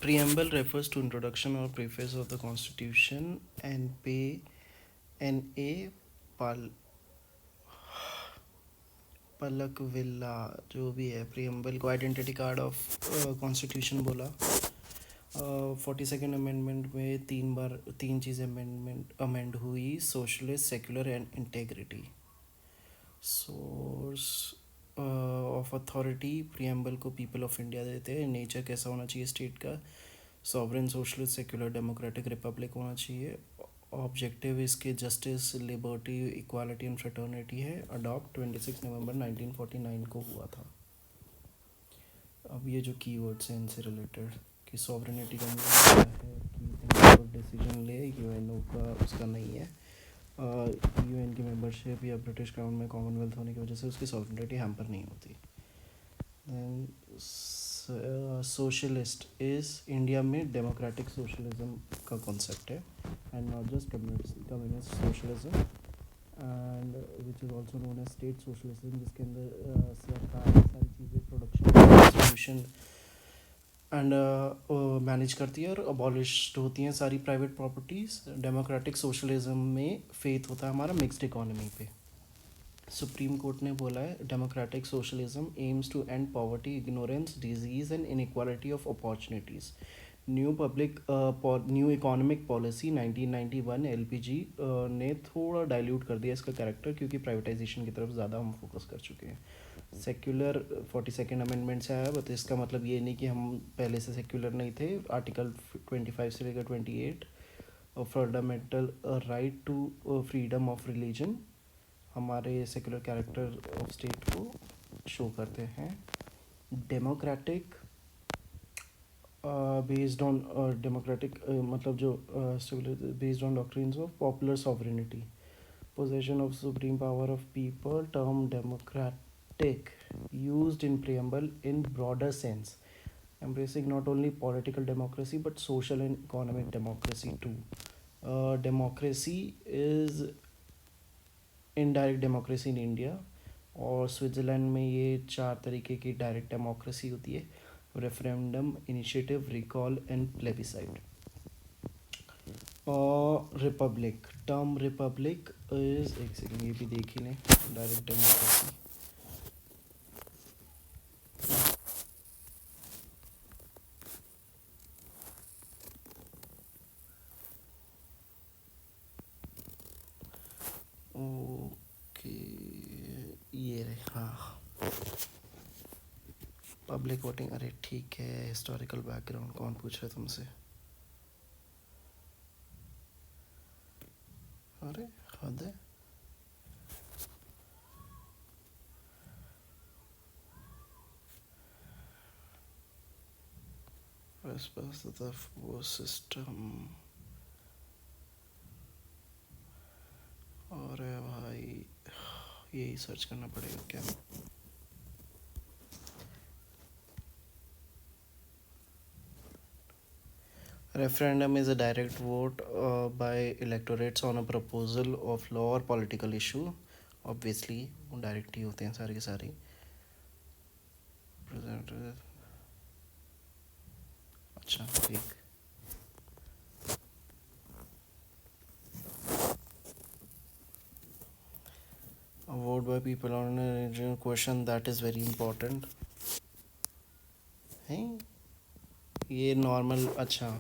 Preamble refers to introduction or preface of the Constitution and N.A. Pal Palak villa जो भी है preamble को identity card of constitution बोला। 42nd amendment में तीन चीज़ें अमेंड हुई, socialist, secular and integrity. Source of authority preamble को पीपल ऑफ इंडिया देते हैं। नेचर कैसा होना चाहिए स्टेट का, sovereign, socialist, secular, democratic, Republic होना चाहिए। ऑब्जेक्टिव इसके justice, liberty, equality and fraternity है। अडॉप्ट 26 नवंबर 1949 को हुआ था। अब ये जो कीवर्ड्स हैं इनसे रिलेटेड कि सॉवरेनिटी का मतलब क्या है कि डिसीजन ले यूएनओ का उसका नहीं है। यूएन की मेंबरशिप या ब्रिटिश क्राउन में कॉमनवेल्थ होने की वजह से उसकी सॉवरेनिटी हैम्पर नहीं होती। दैन सोशलिस्ट इज़ इंडिया में डेमोक्रेटिक सोशलिज्म का कॉन्सेप्ट है and not just communist socialism and which is also known as state socialism, जिसके अंदर सरकार सारी चीज़ें प्रोडक्शन डिस्ट्रीब्यूशन एंड मैनेज करती है और अबॉलिश्ड होती हैं सारी प्राइवेट प्रॉपर्टीज़। डेमोक्रेटिक सोशलिज्म में फेथ होता है हमारा मिक्स्ड इकोनॉमी पे। सुप्रीम कोर्ट ने बोला है democratic socialism aims to end poverty, ignorance, disease and inequality of opportunities. New economic policy 1991 LPG ने थोड़ा डाइल्यूट कर दिया इसका कैरेक्टर, क्योंकि प्राइवेटाइजेशन की तरफ ज़्यादा हम फोकस कर चुके हैं। सेक्युलर 42nd अमेंडमेंट से आया, बट इसका मतलब ये नहीं कि हम पहले से सेक्युलर नहीं थे। आर्टिकल 25 से लेकर 28 fundamental right to freedom of religion हमारे सेक्युलर कैरेक्टर ऑफ स्टेट को शो करते हैं। डेमोक्रेटिक बेस्ड ऑन डेमोक्रेटिक मतलब जो based on doctrines of popular sovereignty, possession of supreme power of people, term democratic used in preamble in broader sense, embracing not only political democracy but social and economic democracy too. Democracy is indirect democracy in India, और Switzerland में ये 4 तरीके की direct democracy होती है: referendum, initiative, recall and plebiscite. और Republic, term Republic is, एक second ये भी देख ही लें, डायरेक्ट डेमोक्रेसी। ओके ये रहे, हाँ पब्लिक वोटिंग। अरे ठीक है, हिस्टोरिकल बैकग्राउंड कौन पूछ रहा है तुमसे? अरे हद है। वो सिस्टम, और भाई यही सर्च करना पड़ेगा क्या? Referendum is a direct vote by electorates on a proposal of law or political issue. Obviously direct ही होते हैं सारे के सारे। अच्छा ठीक, a vote by people on a regional question, that is very important है ये नॉर्मल। अच्छा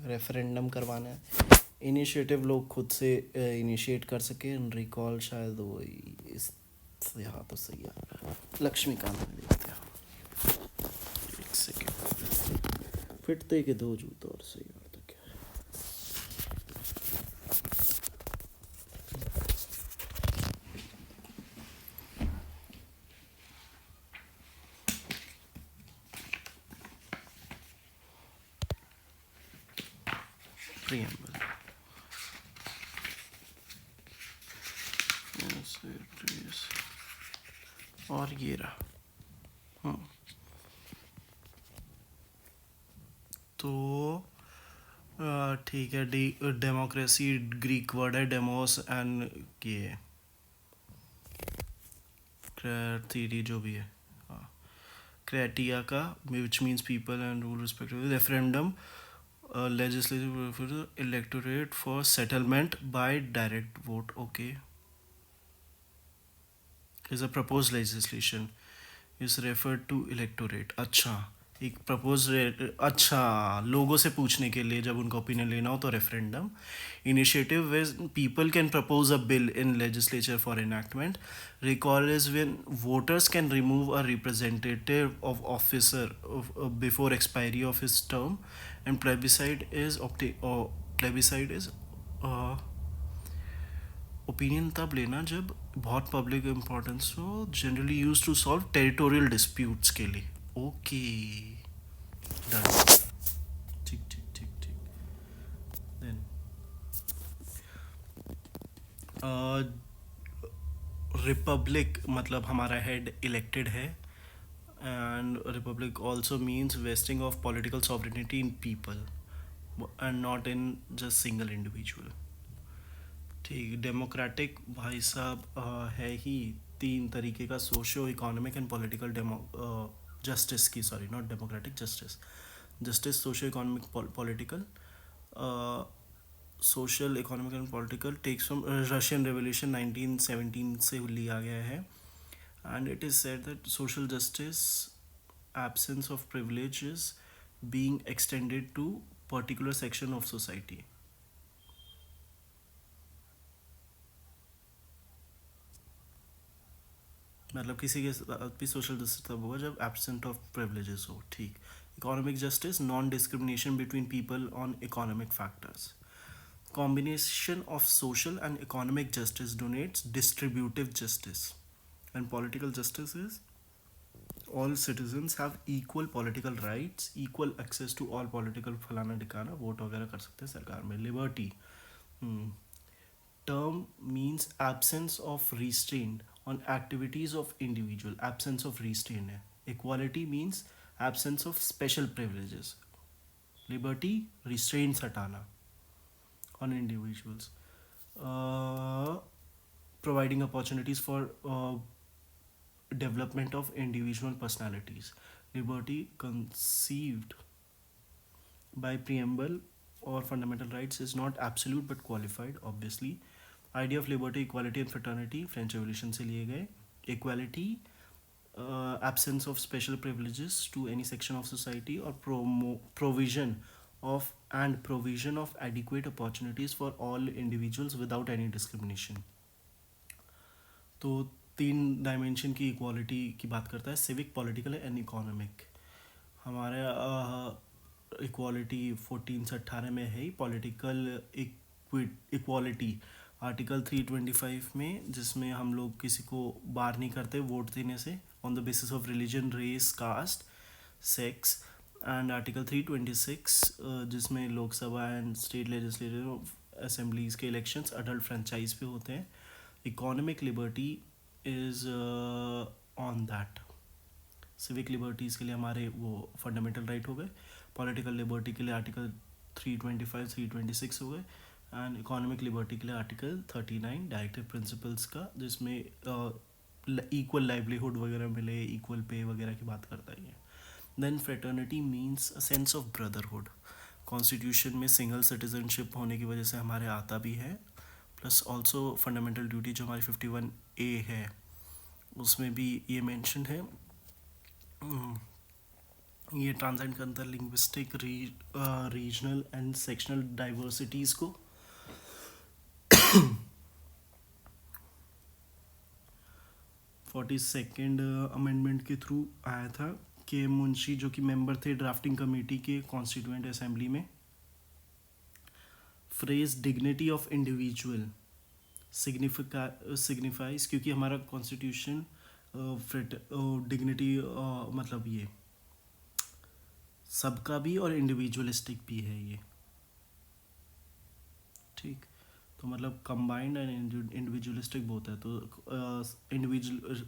रेफरेंडम करवाना है, इनिशिएटिव लोग खुद से इनिशिएट कर सके, रिकॉल शायद वो इस, यहाँ तो सही है, लक्ष्मीकांत ने देखते हैं। एक सेकेंड, फिटते के दो जूते और सही बात है क्या? प्रियम्बल और ये रहा। तो ठीक है, डेमोक्रेसी ग्रीक वर्ड है, डेमोस एंड ये थ्योरी जो भी है, क्राइटेरिया का, which means people and rule respectively. Referendum, legislative for the electorate for settlement by direct vote. Okay, is a proposed legislation is referred to electorate. अच्छा, एक propose, अच्छा, लोगों से पूछने के लिए जब उनका ओपिनियन लेना हो तो referendum initiative ways people can propose a bill in legislature for enactment. Recall is when voters can remove a representative of officer before expiry of his term. And plebiscite is opinion तब लेना जब बहुत public importance हो, generally use to solve territorial disputes के लिए. Okay, done. ठीक ठीक ठीक ठीक. देन रिपब्लिक मतलब हमारा हेड इलेक्टेड है. And republic also means vesting of political sovereignty in people and not in just single individual. ठीक. डेमोक्रेटिक भाई साहब है ही तीन तरीके का, socio economic and political. Justice की, sorry, not democratic, justice. Justice, socio economic, political. Social economic and political takes from Russian revolution 1917 से लिया गया है. And it is said that social justice absence of privileges being extended to particular section of society. मतलब किसी के साथ भी social justice तब होगा जब एब्सेंट ऑफ प्रिविलेजेस हो. ठीक. Economic justice, non discrimination between people on economic factors. Combination of social and economic justice donates distributive justice. And political justice is all citizens have equal political rights, equal access to all political फलाना ढिकाना, vote वगैरह कर सकते हैं सरकार में. Liberty, term means absence of restraint on activities of individual. Absence of restraint है. Equality means absence of special privileges. Liberty, restraints हटाना on individuals. Providing opportunities for development of individual personalities. Liberty conceived by preamble or fundamental rights is not absolute but qualified, obviously. Idea of liberty, equality and fraternity French Revolution से लिए गए. Equality, absence of special privileges to any section of society, or provision of adequate opportunities for all individuals without any discrimination. तो तीन dimension की equality की बात करता है. Civic, political and economic. हमारे इक्वालिटी 14 से 18 में है. पॉलिटिकल इक्वालिटी आर्टिकल 325 में, जिसमें हम लोग किसी को बार नहीं करते वोट देने से on the basis of religion, race, caste, sex. And article 326 जिसमें Lok Sabha and state legislative assemblies के इलेक्शंस अडल्ट फ्रेंचाइज पे होते हैं. Economic liberty is on that. Civic liberties के लिए हमारे वो फंडामेंटल राइट हो गए. पॉलिटिकल लिबर्टी के लिए आर्टिकल 325, 326 हो गए. एंड इकोनॉमिक लिबर्टी के लिए आर्टिकल 39 डायरेक्टिव प्रिंसिपल्स का, जिसमें इक्वल लाइवलीहुड वगैरह मिले, इक्वल पे वगैरह की बात करता है. Then fraternity means a sense of brotherhood. Constitution में सिंगल सिटीजनशिप होने की वजह से हमारे आता भी है. प्लस ऑल्सो फंडामेंटल ड्यूटी जो हमारी 51A है उसमें भी ये मेंशन है. ये ट्रांसेंड करता है linguistic, regional and sectional diversities को. 42nd अमेंडमेंट के थ्रू आया था कि मुंशी जो कि मेंबर थे ड्राफ्टिंग कमेटी के कॉन्स्टिट्यूएंट असेंबली में, phrase dignity of individual signifies, क्योंकि हमारा कॉन्स्टिट्यूशन डिग्निटी मतलब ये सबका भी और इंडिविजुअलिस्टिक भी है ये. ठीक. तो मतलब कंबाइंड एंड इंडिविजुअलिस्टिक बोथ है. तो individual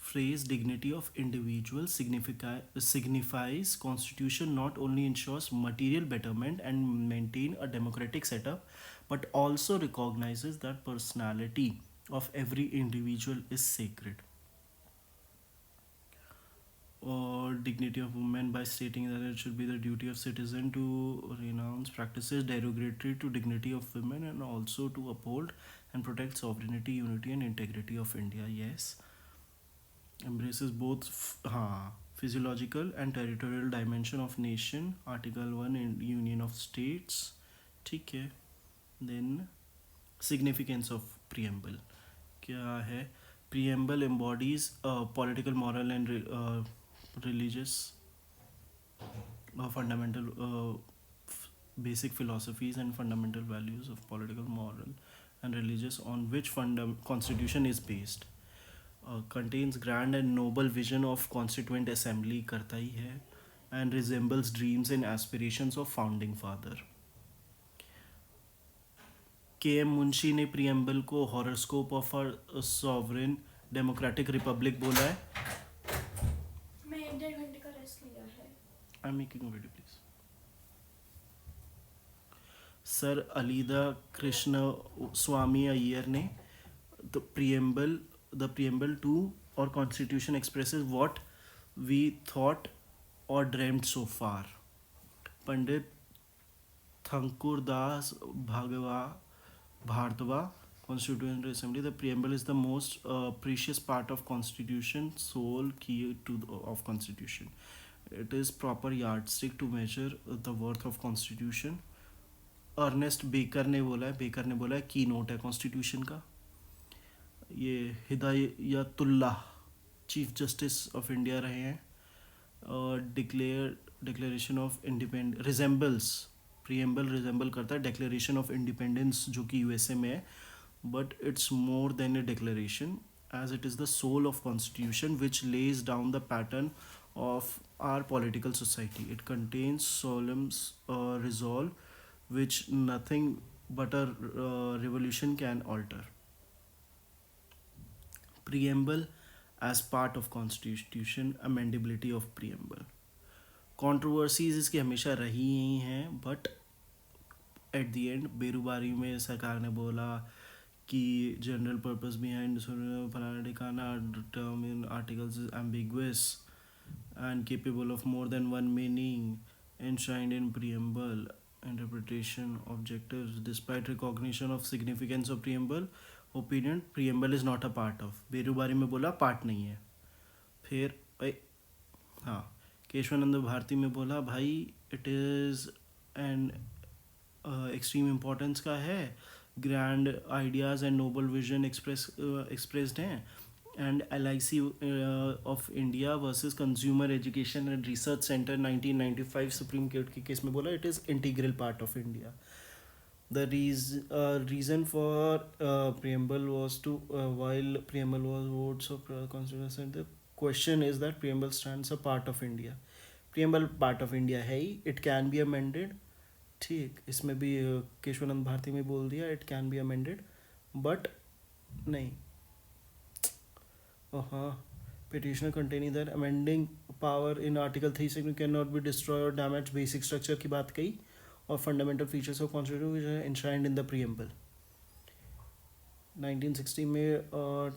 phrase dignity of individual signifies constitution not only ensures material betterment and maintain a democratic setup, but also recognizes that personality of every individual is sacred. dignity of women by stating that it should be the duty of citizen to renounce practices derogatory to dignity of women and also to uphold and protect sovereignty, unity, and integrity of India. Yes, embraces both physiological and territorial dimension of nation. Article 1 in Union of States. ठीक है. Then significance of preamble. क्या है? Preamble embodies political, moral, and religious fundamental basic philosophies and fundamental values of political, moral, and religious on which constitution is based. Contains grand and noble vision of constituent assembly करता ही है and resembles dreams and aspirations of founding father. K M. Munshi ने preamble को horoscope of a sovereign democratic republic बोला है. मैं 1.5 घंटे का rest लिया है. I am making video please. Sir Alladi Krishna Swamy Iyer ने the preamble to our constitution expresses what we thought or dreamt so far. Pandit Thankur Das Bhartava, Constituent Assembly. The preamble is the most precious part of constitution, sole key of constitution. It is proper yardstick to measure the worth of constitution. Ernest Barker ने बोला है की note है constitution का. ये Hidayatullah chief justice of India रहे हैं. Declaration of independence preamble resemble करता है डिक्लेरेशन ऑफ इंडिपेंडेंस जो कि यूएसए में है, but it's more than A declaration as it is the soul of constitution which lays down the pattern of our political society. It contains solemn resolve which nothing but a revolution can alter. Preamble as part of constitution, amendability of preamble. Controversies इसकी हमेशा रही ही हैं, but at the end Berubari में सरकार ने बोला कि general purpose behind फलाना ठिकाना term in articles is ambiguous and capable of more than one meaning enshrined in preamble. Interpretation objectives. Despite recognition of significance of preamble, opinion preamble is not a part of. Berubari में बोला part नहीं है. फिर हाँ केशवानंद भारती में बोला भाई it is an extreme importance का है, grand ideas and noble vision expressed हैं. And LIC of India versus consumer education and research centre 1995 supreme court के केस में बोला it is integral part of India. The reason for preamble was to while preamble was votes of constitution, the question is that preamble stands a part of India. Preamble part of India है ही, it can be amended. ठीक, इसमें भी केशवानंद भारती में बोल दिया it can be amended, but नहीं. हाँ, petitioner containing that amending power in Article 3 section cannot be destroyed or damaged basic structure की बात कही और fundamental features of constitution which are enshrined in the preamble. 1960 में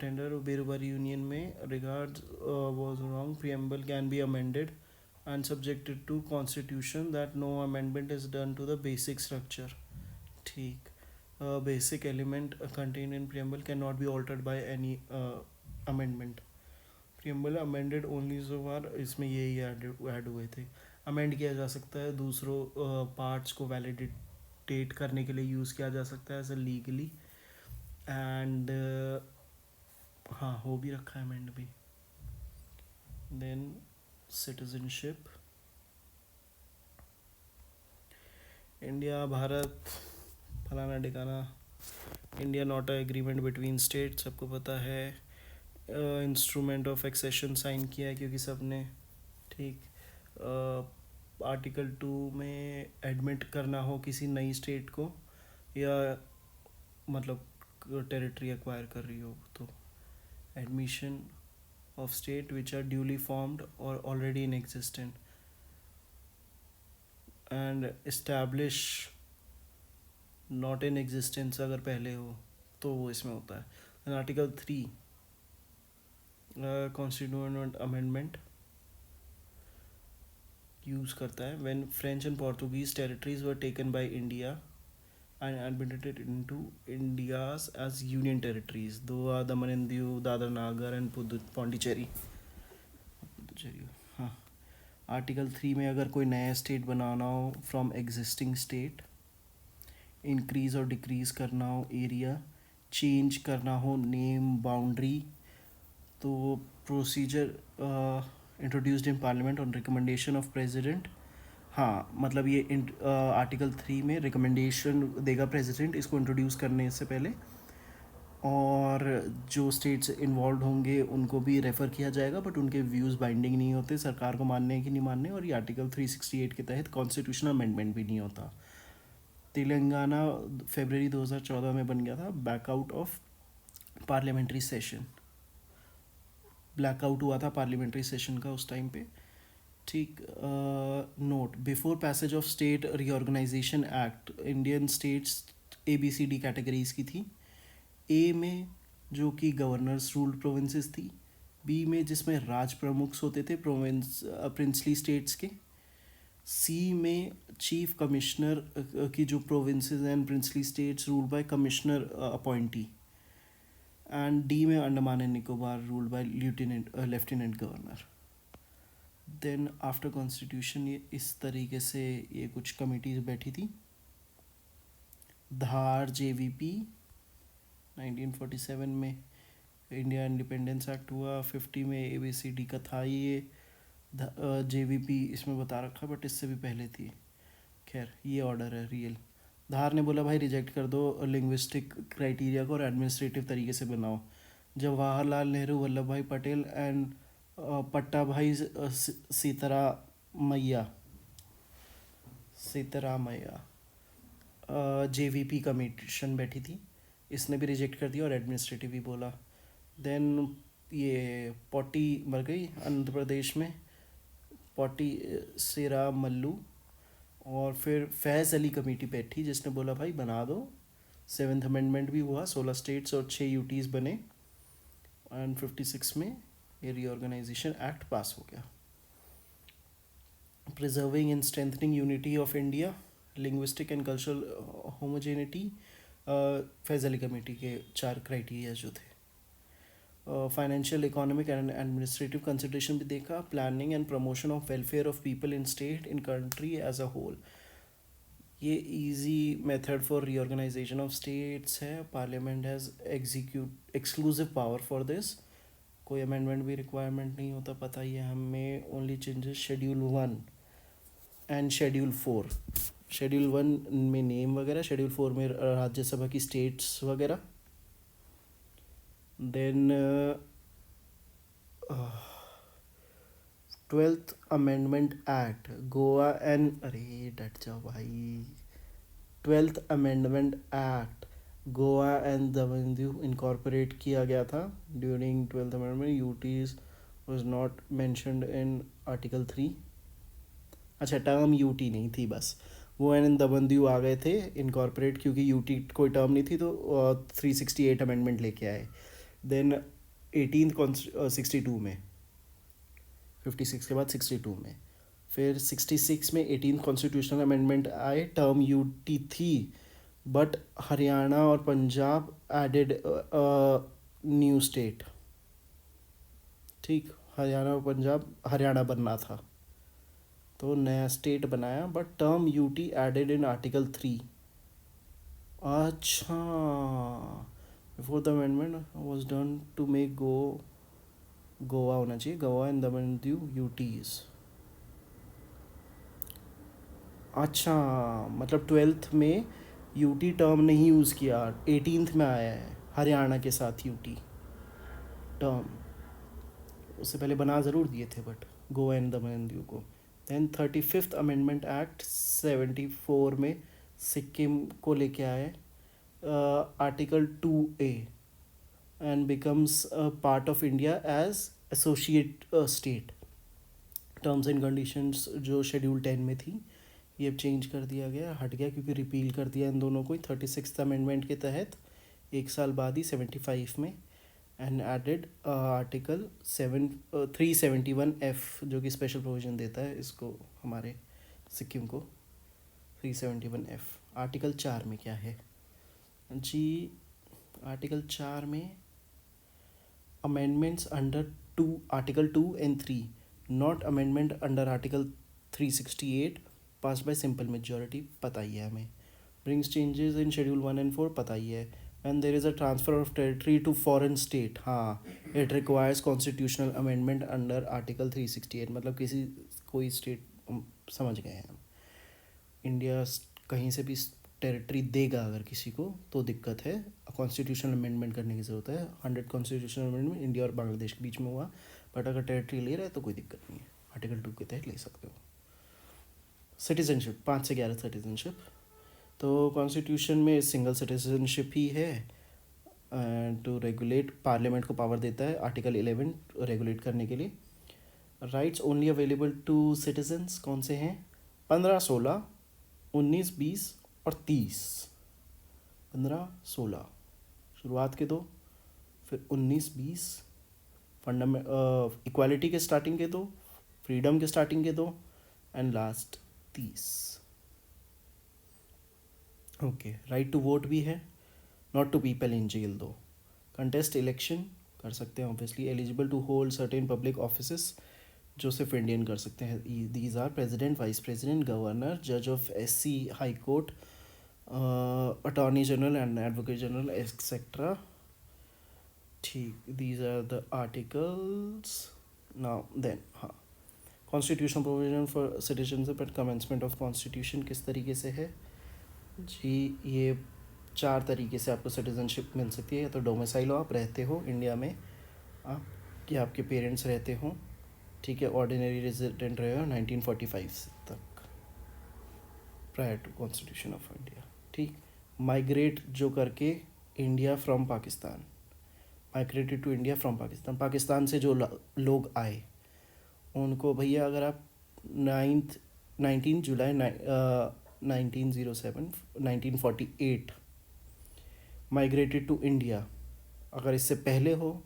टेंडर बेरुबारी यूनियन में regards was wrong. Preamble can be amended and subjected to constitution that no amendment is done to the basic structure. ठीक, basic element contained in preamble cannot be altered by any amendment. Preamble amended only so far इसमें यही add हुए थे. Amend किया जा सकता है, दूसरों पार्ट्स को वैलिडेट करने के लिए यूज़ किया जा सकता है एज अ लीगली. एंड हाँ हो भी रखा है अमेंड भी. Then citizenship. इंडिया भारत फलाना ठिकाना. India not a agreement between state, सबको पता है. इंस्ट्रूमेंट ऑफ एक्सेशन साइन किया है क्योंकि सब ने. ठीक, आर्टिकल 2 में एडमिट करना हो किसी नई स्टेट को या मतलब टेरिटरी एक्वायर कर रही हो तो admission of state which are duly formed और already in existent and establish not in existence अगर पहले हो तो वो इसमें होता है. And article 3 constituent amendment use करता है when French and Portuguese territories were taken by India and admitted into India's as union territories. Though Daman and Diu, Dadar Nagar and Pondicherry. हाँ. आर्टिकल 3 में अगर कोई नया स्टेट बनाना हो from existing state, increase और decrease करना हो area, change करना हो नेम बाउंड्री, तो procedure introduced in parliament on recommendation of president. हाँ, मतलब ये आर्टिकल 3 में रिकमेंडेशन देगा प्रेसिडेंट इसको इंट्रोड्यूस करने से पहले, और जो स्टेट्स इन्वॉल्व होंगे उनको भी रेफ़र किया जाएगा, बट उनके व्यूज़ बाइंडिंग नहीं होते सरकार को मानने हैं कि नहीं मानने. और ये आर्टिकल 368 के तहत कॉन्स्टिट्यूशनल अमेंडमेंट भी नहीं होता. तेलंगाना फरवरी 2014 में बन गया था blackout of parliamentary session. Blackout हुआ था पार्लियामेंट्री सेशन का उस टाइम पे. ठीक. Note, before passage of state reorganisation act Indian states ABCD categories की थी. ए में जो कि गवर्नर्स रूल्ड प्रोविंसेस थी, बी में जिसमें राज प्रमुख होते थे प्रोविंस प्रिंसली स्टेट्स के, सी में चीफ कमिश्नर की जो provinces and princely states ruled by commissioner appointee, and D में Andaman and Nicobar ruled by lieutenant governor. Then after constitution ये इस तरीके से ये कुछ कमिटीज बैठी थी. धार JVP 1947 में इंडिया इंडिपेंडेंस एक्ट हुआ. 50 में ABCD का था ये. JVP इसमें बता रखा बट इससे भी पहले थी. खैर ये ऑर्डर है रियल. धार ने बोला भाई रिजेक्ट कर दो लिंग्विस्टिक क्राइटेरिया को और एडमिनिस्ट्रेटिव तरीके से बनाओ. जवाहरलाल नेहरू, वल्लभ भाई पटेल एंड पट्टा भाई सीतारामैया JVP कमीशन बैठी थी. इसने भी रिजेक्ट कर दिया और एडमिनिस्ट्रेटिव भी बोला. देन ये पॉटी मर गई आंध्र प्रदेश में, पॉटी सिरा मल्लू. और फिर फैज़ अली कमेटी बैठी जिसने बोला भाई बना दो. 7th अमेंडमेंट भी हुआ, 16 स्टेट्स और 6 UTs बने, एंड 56 में ये रीऑर्गेनाइजेशन एक्ट पास हो गया. Preserving and strengthening unity of India, linguistic and cultural homogeneity, Fazl Ali committee के 4 क्राइटेरिया जो थे. Financial, economic and administrative consideration भी देखा. Planning and promotion of welfare of people in state in country as a whole. ये easy method for reorganisation of states है. Parliament has exclusive power for this. कोई amendment भी requirement नहीं होता, पता ही है हमें. Only changes schedule 1 and schedule 4. Schedule 1 में नेम वगैरह, शेड्यूल 4 में राज्यसभा की स्टेट्स वगैरह. Then 12th amendment act Goa and, अरे डट जाओ भाई. 12th amendment act Goa and Daman Diu incorporate किया गया था. During 12th amendment UTs was not mentioned in article 3. अच्छा, टर्म UT नहीं थी, बस वो एंड दमन दीव आ गए थे इनकॉर्पोरेट, क्योंकि UT कोई टर्म नहीं थी तो 368 अमेंडमेंट लेके आए. देन 62 में, 56 के बाद 62 में, फिर 66 में 18th कॉन्स्टिट्यूशनल अमेंडमेंट आए. टर्म UT थी बट हरियाणा और पंजाब एडेड न्यू स्टेट. ठीक, हरियाणा और पंजाब, हरियाणा बनना था तो नया स्टेट बनाया, but term UT added in article 3. अच्छा, before the amendment was done to make Goa होना चाहिए, Goa and Daman and Diu UTs. अच्छा, मतलब 12th में UT टर्म नहीं यूज़ किया, 18th में आया है हरियाणा के साथ UT टर्म. उससे पहले बना ज़रूर दिए थे but Goa and Daman and Diu को. देन 35th अमेंडमेंट एक्ट 74 में सिक्किम को लेके आए. Article 2A and becomes part of India as associate state. Terms and conditions जो शेड्यूल 10 में थी ये अब चेंज कर दिया गया, हट गया क्योंकि रिपील कर दिया इन दोनों को 36th अमेंडमेंट के तहत एक साल बाद ही 75 में. एंड एडेड आर्टिकल 371F जो कि स्पेशल प्रोविजन देता है इसको, हमारे सिक्किम को। 371F आर्टिकल 4 में क्या है जी? आर्टिकल 4 में amendments under article 2 and 3, not amendment under article 368 pass by simple majority, पता ही है हमें। Brings changes in schedule 1 and 4, पता ही है। And there is a transfer of territory to foreign state, हाँ, it requires constitutional amendment under article 368, मतलब किसी कोई स्टेट, समझ गए हैं हम। इंडिया कहीं से भी टेरिटरी देगा अगर किसी को तो दिक्कत है, कॉन्स्टिट्यूशनल अमेंडमेंट करने की ज़रूरत है। 100 कॉन्स्टिट्यूशनल अमेंडमेंट इंडिया और बांग्लादेश के बीच में हुआ, बट अगर टेरिटरी ले रहा है तो कोई दिक्कत नहीं है, आर्टिकल 2 के तहत ले सकते हो। सिटीजनशिप 5 से 11 सिटीजनशिप, तो कॉन्स्टिट्यूशन में सिंगल सिटीजनशिप ही है। टू रेगुलेट, पार्लियामेंट को पावर देता है आर्टिकल 11 रेगुलेट करने के लिए। Rights only available to citizens कौन से हैं? 15, 16, 19, 20 और 30। 15, 16 शुरुआत के दो, फिर 19, 20 इक्वालिटी के स्टार्टिंग के दो, फ्रीडम के स्टार्टिंग के दो, and last 30। Okay, right to vote भी है, not to people in jail दो। कंटेस्ट इलेक्शन कर सकते हैं obviously. Eligible to hold certain public offices जो सिर्फ इंडियन कर सकते हैं। These are president, vice president, governor, जज of SC high court, attorney general and advocate general etcetera. ठीक, these are the articles. Now then, हाँ, constitution provision for citizenship and commencement of constitution किस तरीके से है जी? ये 4 तरीके से आपको सिटीजनशिप मिल सकती है। या तो डोमिसाइल हो, आप रहते हो इंडिया में, आप कि आपके पेरेंट्स रहते हों, ठीक है, ऑर्डिनरी रेजिडेंट रहे हो 1945 तक, prior to constitution of India, ठीक। माइग्रेट जो करके India from Pakistan, migrated to India from Pakistan, Pakistan से जो लोग आए उनको भैया, अगर आप 19 जुलाई 1907 1948 माइग्रेटेड टू इंडिया, अगर इससे पहले हो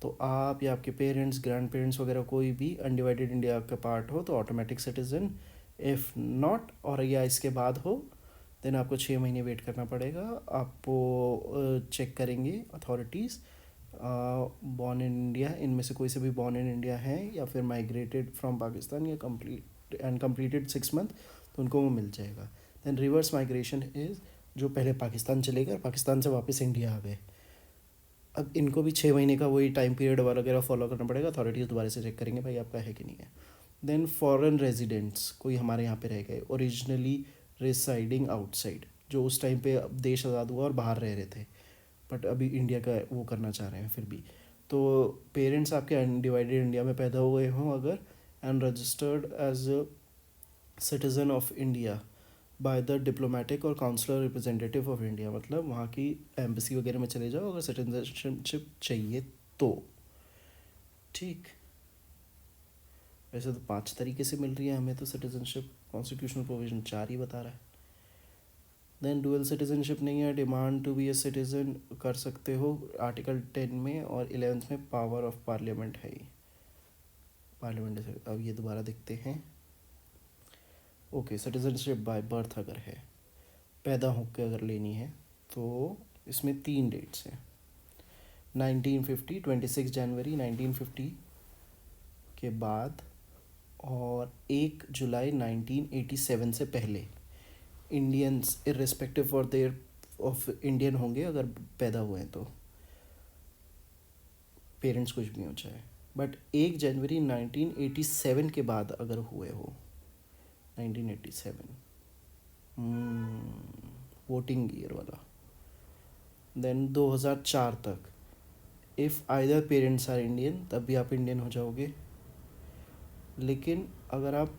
तो आप या आपके पेरेंट्स, ग्रैंड पेरेंट्स वगैरह कोई भी अनडिवाइडेड इंडिया का पार्ट हो तो ऑटोमेटिक सिटीजन। इफ़ नॉट, और या इसके बाद हो, देन आपको 6 महीने वेट करना पड़ेगा। आपको चेक करेंगे अथॉरिटीज़, बॉर्न इन इंडिया, इनमें से कोई से भी बॉर्न इन इंडिया हैं या फिर माइग्रेटेड फ्रॉम पाकिस्तान या कंप्लीट एंड कंप्लीटेड 6 मंथ, तो उनको वो मिल जाएगा। देन रिवर्स माइग्रेशन इज़ जो पहले पाकिस्तान चले गए, पाकिस्तान से वापस इंडिया आ गए, अब इनको भी 6 महीने का वही टाइम पीरियड वगैरह फॉलो करना पड़ेगा। अथॉरिटीज़ दोबारा से चेक करेंगे भाई आपका है कि नहीं है। देन फॉरेन रेजिडेंट्स, कोई हमारे यहाँ पे रह गए, ओरिजिनली रिसाइडिंग आउटसाइड, जो उस टाइम पे देश आज़ाद हुआ और बाहर रह रहे थे बट अभी इंडिया का वो करना चाह रहे हैं फिर भी, तो पेरेंट्स आपके अनडिवाइडेड इंडिया में पैदा हुए हों अगर, and registered as a citizen of India by the diplomatic और काउंसलर रिप्रेजेंटेटिव ऑफ इंडिया, मतलब वहाँ की एम्बेसी वगैरह में चले जाओ अगर सिटीजनशिप चाहिए तो, ठीक। वैसे तो 5 तरीके से मिल रही है हमें तो सिटीजनशिप, कॉन्स्टिट्यूशनल प्रोविजन 4 ही बता रहा है। देन डुअल सिटीजनशिप नहीं है, demand to be a citizen कर सकते हो आर्टिकल 10 में, और 11th में पावर ऑफ पार्लियामेंट है ही, पार्लियामेंट। अब ये दोबारा देखते हैं। ओके, सिटीजनशिप बाय बर्थ अगर है, पैदा होकर अगर लेनी है तो इसमें 3 डेट्स हैं, 1950, 26 जनवरी 1950 के बाद, और 1 जुलाई 1987 से पहले। Indians irrespective for their of Indian होंगे अगर पैदा हुए हैं तो, पेरेंट्स कुछ भी हो चाहे, बट 1 जनवरी 1987 के बाद अगर हुए हो, 1987 वोटिंग ईयर वाला, देन 2004 तक, if either parents are Indian तब भी आप इंडियन हो जाओगे। लेकिन अगर आप,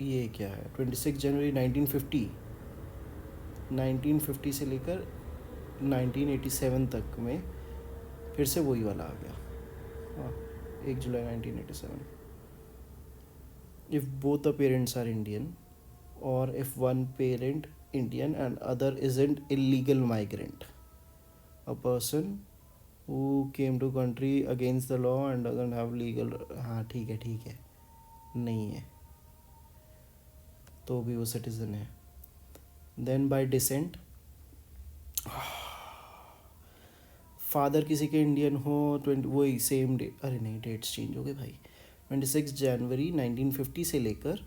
ये क्या है, 26 जनवरी 1950 से लेकर 1987 तक में फिर से वही वाला आ गया, हाँ, 1 July 1987। If both the parents are Indian, और if one parent Indian and other isn't illegal migrant, a person who came to country against the law and doesn't have legal, हाँ ठीक है, नहीं है तो भी वो सिटीजन है. देन बाय डिसेंट, फादर किसी के इंडियन हो, 20 वही सेम डे, अरे नहीं डेट्स चेंज हो गए भाई. 26 जनवरी 1950 से लेकर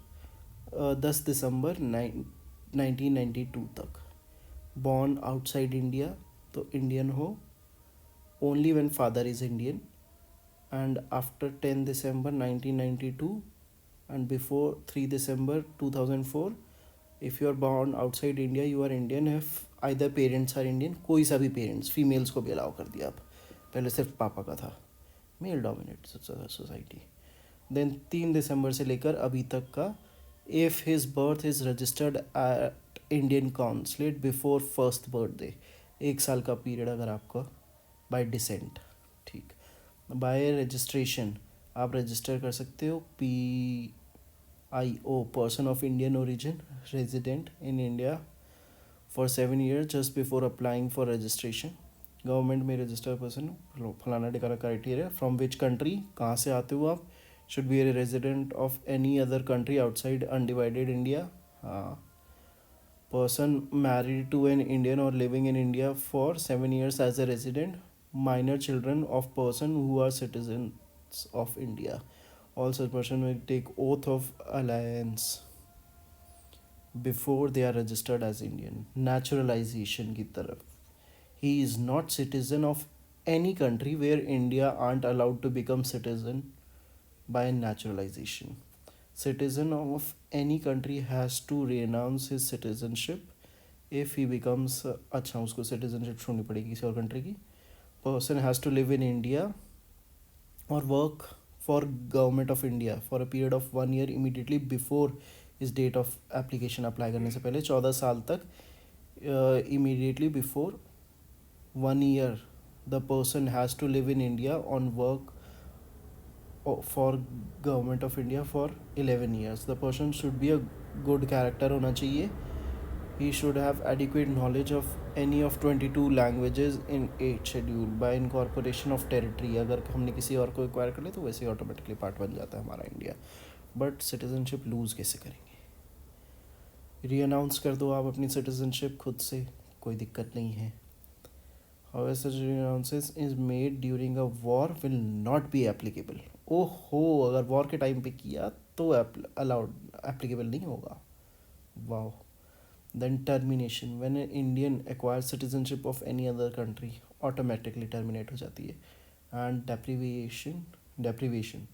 10 दिसंबर 1992 तक. बॉर्न आउटसाइड इंडिया, तो इंडियन हो only when father is Indian. And after 10 December 1992 and before 3 December 2004, if you are born outside India you are Indian if either parents are Indian. कोई सा भी पेरेंट्स, फीमेल्स को भी allow कर दिया अब, पहले सिर्फ पापा का था. Male dominate society. देन 3 दिसंबर से लेकर अभी तक का, if his birth is registered at Indian consulate before first birthday. 1 साल का पीरियड अगर आपका बाय डिसेंट, ठीक. बाय रजिस्ट्रेशन आप रजिस्टर कर सकते हो PIO, person of Indian origin, resident in India for 7 years just before applying for registration. Government में रजिस्टर्ड पर्सन, फलाना टिकाना क्राइटेरिया. फ्रॉम विच कंट्री, कहाँ से आते हो आप. Should be a resident of any other country outside undivided India. हाँ. Person married to an Indian और living in India for 7 years as a resident. Minor children of person who are citizens of India. All such person will take oath of alliance before they are registered as Indian. Naturalization की तरफ, he is not citizen of any country where India aren't allowed to become citizen by naturalization. Citizen of any country has to renounce his citizenship if he becomes, अच्छा उसको citizenship छोड़नी पड़ेगी किसी और country की. Person has to live in India or work for government of India for a period of 1 year immediately before his date of application. Apply करने से पहले 14 साल तक, immediately before 1 year the person has to live in India on work for government of India for 11 years. The person should be a good character होना चाहिए. He should have adequate knowledge of any of 22 languages in 8 schedule by incorporation of territory. अगर हमने किसी और को acquire कर ले तो वैसे ही ऑटोमेटिकली पार्ट बन जाता है हमारा इंडिया. बट सिटीजनशिप लूज़ कैसे करेंगे. री अनाउंस कर दो आप अपनी सिटीजनशिप खुद से, कोई दिक्कत नहीं है. However, such reannounces is made during a war will not be applicable. ओहो, अगर वॉर के टाइम पे किया तो अलाउड, एप्लीकेबल नहीं होगा. वाह. Then termination, when an Indian acquires citizenship of any other country, automatically terminate हो जाती है. And deprivation,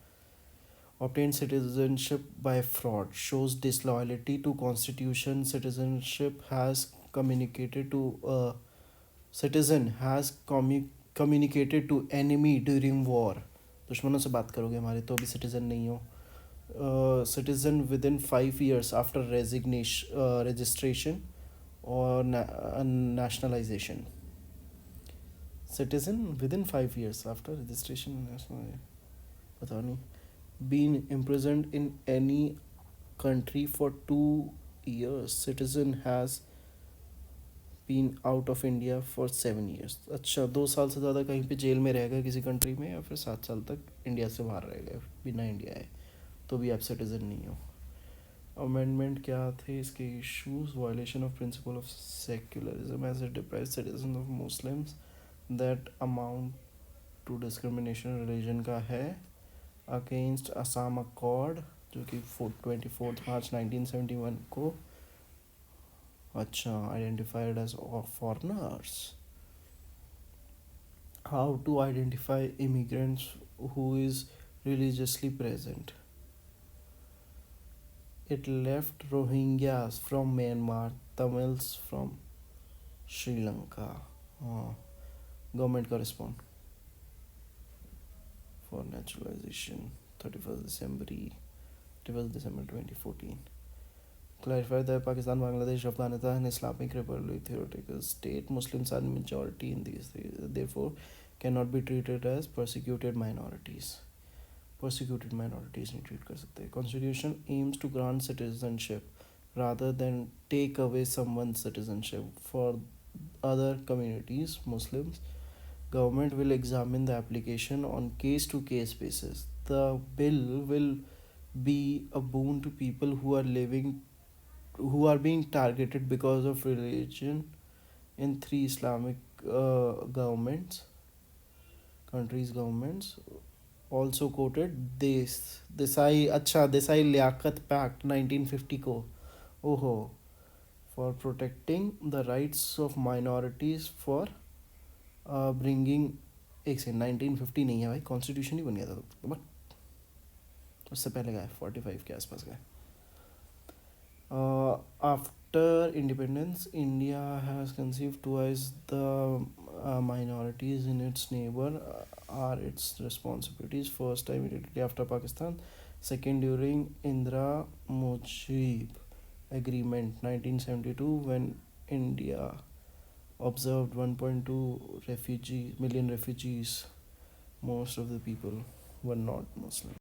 obtained citizenship by fraud, shows disloyalty to constitution. Citizen has communicated to enemy during war. दुश्मनों से बात करोगे हमारे तो अभी सिटीजन नहीं हो. Citizen within 5 years after registration or nationalization. Citizen within 5 years after registration and nationalization. पता नहीं. Been imprisoned in any country for 2 years. Citizen has been out of India for 7 years. अच्छा, 2 साल से ज़्यादा कहीं पे जेल में रह गए किसी कंट्री में, या फिर 7 साल तक इंडिया से बाहर रह गए बिना इंडिया है, तो भी आप सिटीज़न नहीं हो. अमेंडमेंट क्या थे इसके issues. Violation of principle of secularism as a deprive citizen of Muslims that amount to discrimination religion का है. अगेंस्ट असम अकॉर्ड जो कि 24 मार्च 1971 को, अच्छा, identified as foreigners. How to identify immigrants who is religiously present. It left Rohingyas from Myanmar, Tamils from Sri Lanka. Government का respond for naturalization 31st December 2014. Clarify that Pakistan, Bangladesh, Afghanistan and Islamic Republic theoretical state. Muslims are majority in these, therefore cannot be treated as persecuted minorities. Persecuted minorities नहीं treat कर सकते. Constitution aims to grant citizenship rather than take away someone's citizenship. For other communities, Muslims, Government will examine the application on case to case basis. The bill will be a boon to people who are being targeted because of religion in three Islamic governments countries governments also quoted this Desai Liaquat Pact 1950 को ओहो for protecting the rights of minorities for bringing एक से 1950 नहीं है भाई constitution ही बन गया था बट उससे पहले गए 45 के आसपास गए. After independence, India has conceived twice the minorities in its neighbor are its responsibilities. First time immediately after Pakistan, second during Indira Mujib Agreement 1972 when India observed 1.2 million refugees. Most of the people were not Muslim.